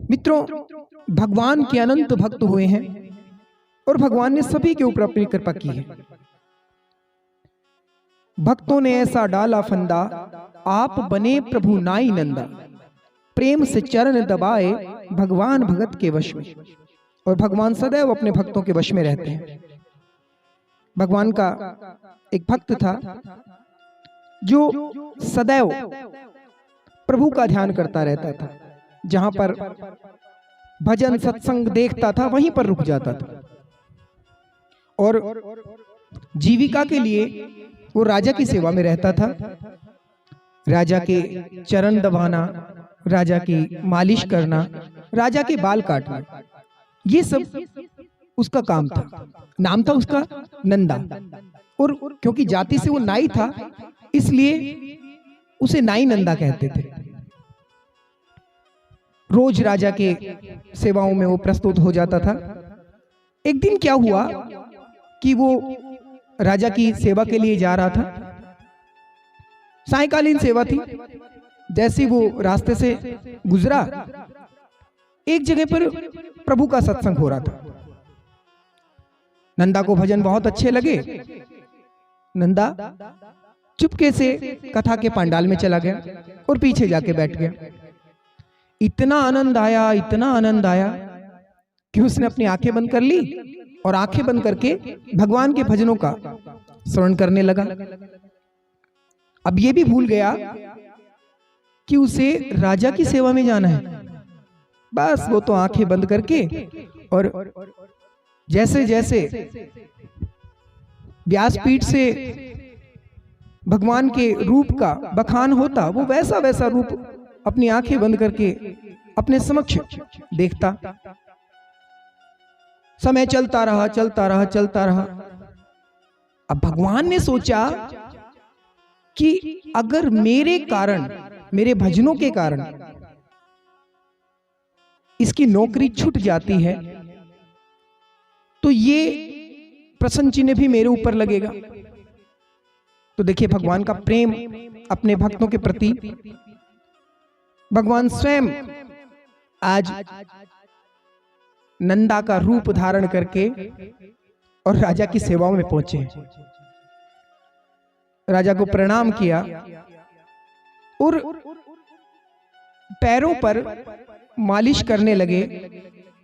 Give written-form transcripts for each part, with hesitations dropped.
मित्रों, भगवान के अनंत भक्त हुए हैं और भगवान ने सभी के ऊपर अपनी कृपा की है। भक्तों ने ऐसा डाला फंदा, आप बने प्रभु नाई नंदा। प्रेम से चरण दबाए भगवान भगत के वश में। और भगवान सदैव अपने भक्तों के वश में रहते हैं। भगवान का एक भक्त था जो सदैव प्रभु का ध्यान करता रहता था। जहां पर भजन सत्संग देखता था वहीं पर रुक जाता था और जीविका के लिए वो राजा की सेवा में रहता था। राजा के चरण दबाना, राजा की मालिश करना, राजा के बाल काटना, ये सब उसका काम था। नाम था उसका नंदा। और क्योंकि जाति से वो नाई था इसलिए उसे नाई नंदा कहते थे। रोज राजा के सेवाओं में वो प्रस्तुत हो जाता था। एक दिन क्या हुआ कि वो राजा की सेवा के लिए जा रहा था। सायंकालीन सेवा थी। जैसे वो रास्ते से गुजरा, एक जगह पर प्रभु का सत्संग हो रहा था। नंदा को भजन बहुत अच्छे लगे। नंदा चुपके से कथा के पंडाल में चला गया और पीछे जाके बैठ गया। इतना आनंद आया, इतना आनंद आया कि उसने अपनी आंखें बंद कर ली और आंखें बंद करके भगवान के भजनों का श्रवण करने लगा। अब ये भी भूल गया कि उसे राजा की सेवा में जाना है। बस वो तो आंखें बंद करके और जैसे जैसे व्यासपीठ से भगवान के रूप का बखान होता, वो वैसा वैसा रूप अपनी आंखें बंद करके अपने समक्ष देखता। समय चलता रहा, चलता रहा, चलता रहा। अब भगवान ने सोचा कि अगर मेरे कारण, मेरे भजनों के कारण इसकी नौकरी छूट जाती है तो ये प्रसन्न चिन्ह भी मेरे ऊपर लगेगा। तो देखिए भगवान का प्रेम अपने भक्तों के प्रति। भगवान स्वयं आज नंदा का रूप धारण करके और राजा की सेवाओं में पहुंचे। राजा को प्रणाम किया और पैरों पर मालिश करने लगे,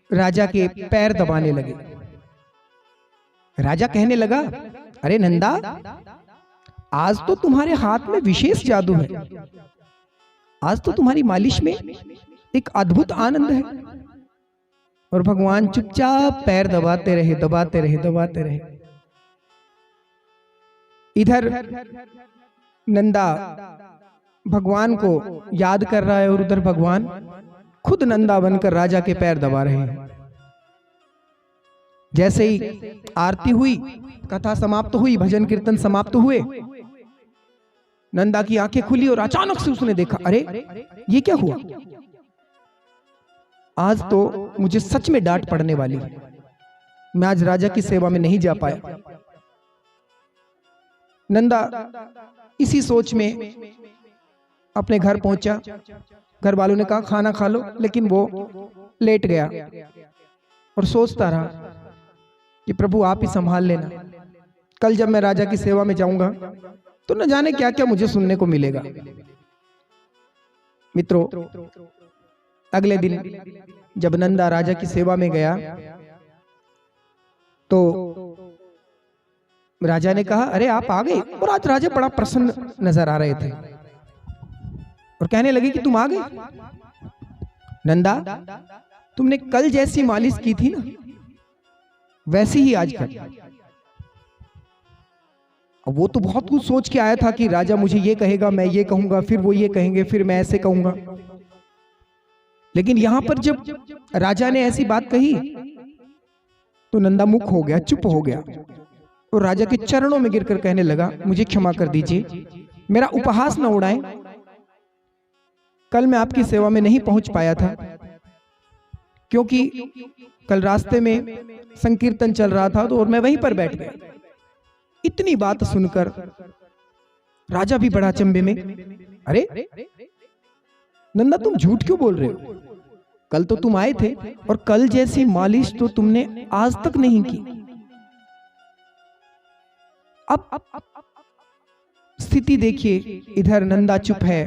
राजा के पैर दबाने लगे। राजा कहने लगा, अरे नंदा, आज तो तुम्हारे हाथ में विशेष जादू है। आज तो तुम्हारी मालिश में एक अद्भुत आनंद है। और भगवान चुपचाप पैर दबाते रहे, दबाते रहे, दबाते रहे। इधर नंदा भगवान को याद कर रहा है और उधर भगवान खुद नंदा बनकर राजा के पैर दबा रहे हैं। जैसे ही आरती हुई, कथा समाप्त हुई, भजन कीर्तन समाप्त हुए, नंदा की आंखें खुली और अचानक से उसने देखा, अरे ये क्या हुआ? आज तो मुझे सच में डांट पड़ने वाली है। मैं आज राजा की सेवा में नहीं जा पाया। नंदा इसी सोच में अपने घर पहुंचा। घर वालों ने कहा खाना खा लो, लेकिन वो लेट गया और सोचता रहा कि प्रभु आप ही संभाल लेना। कल जब मैं राजा की सेवा में जाऊंगा तो न जाने क्या क्या मुझे सुनने को मिलेगा। मित्रों, अगले दिन जब नंदा राजा की सेवा में गया तो राजा ने कहा, अरे आप आ गए। और आज राजा बड़ा प्रसन्न नजर आ रहे थे और कहने लगे कि तुम आ गए। नंदा, तुमने कल जैसी मालिश की थी ना, वैसी ही आज कर। अब वो तो बहुत कुछ सोच के आया था कि राजा मुझे ये कहेगा, मैं ये कहूंगा, फिर वो ये कहेंगे, फिर मैं ऐसे कहूंगा। लेकिन यहां पर जब राजा ने ऐसी बात कही तो नंदा मुख हो गया, चुप हो गया और राजा के चरणों में गिरकर कहने लगा, मुझे क्षमा कर दीजिए, मेरा उपहास न उड़ाएं। कल मैं आपकी सेवा में नहीं पहुंच पाया था क्योंकि कल रास्ते में संकीर्तन चल रहा था तो और मैं वहीं पर बैठ गया। इतनी बात सुनकर राजा भी बड़ा अचंभे में, अरे नंदा तुम झूठ क्यों बोल रहे हो? कल तो तुम आए थे और कल जैसी मालिश तो तुमने आज तक नहीं की। अब स्थिति देखिए, इधर नंदा चुप है,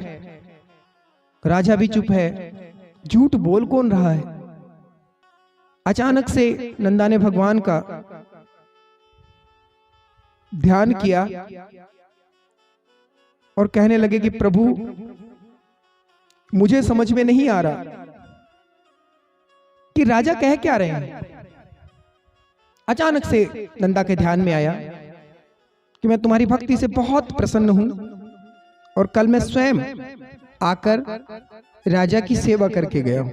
राजा भी चुप है, झूठ बोल कौन रहा है। अचानक से नंदा ने भगवान का ध्यान किया और कहने लगे कि प्रभु मुझे समझ में नहीं आ रहा कि राजा कह क्या रहे हैं। अचानक से नंदा के ध्यान में आया कि मैं तुम्हारी भक्ति से बहुत प्रसन्न हूं और कल मैं स्वयं आकर राजा की सेवा करके गया हूं।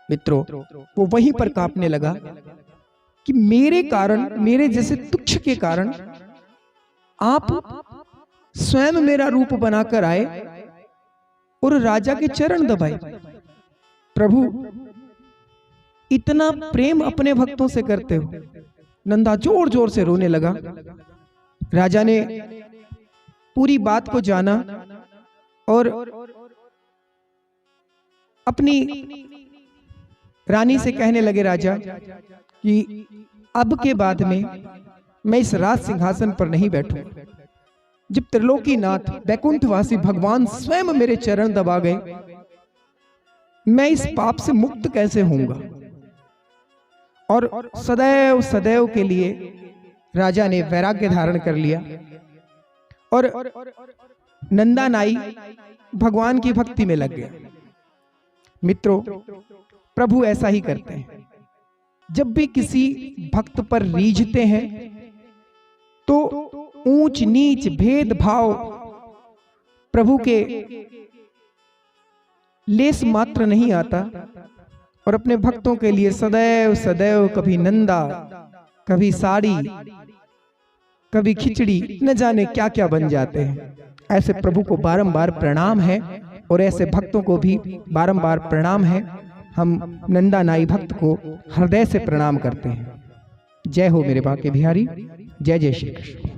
मित्रों, वो वहीं पर कांपने लगा कि मेरे कारण, मेरे जैसे तुच्छ के कारण आप स्वयं मेरा रूप बनाकर आए और राजा के चरण दबाए। प्रभु इतना प्रेम अपने भक्तों से करते हो। नंदा जोर जोर से रोने लगा। राजा ने पूरी बात को जाना और अपनी रानी से कहने लगे राजा कि अब के बाद में मैं इस राज सिंहासन पर नहीं बैठूं। जब त्रिलोकीनाथ वैकुंठवासी भगवान स्वयं मेरे चरण दबा गए, मैं इस पाप से मुक्त कैसे होऊंगा। और सदैव सदैव के लिए राजा ने वैराग्य धारण कर लिया और नंदा नाई भगवान की भक्ति में लग गया। मित्रों, प्रभु ऐसा ही करते हैं। जब भी किसी भक्त पर रीझते हैं तो ऊंच नीच भेदभाव प्रभु के लेस मात्र नहीं आता और अपने भक्तों के लिए सदैव सदैव कभी नंदा, कभी साड़ी, कभी खिचड़ी, न जाने क्या क्या बन जाते हैं। ऐसे प्रभु को बारंबार प्रणाम है और ऐसे भक्तों को भी बारंबार प्रणाम है। हम नंदा नाई भक्त को हृदय से प्रणाम करते हैं। जय हो मेरे बाके बिहारी। जय जय श्री कृष्ण।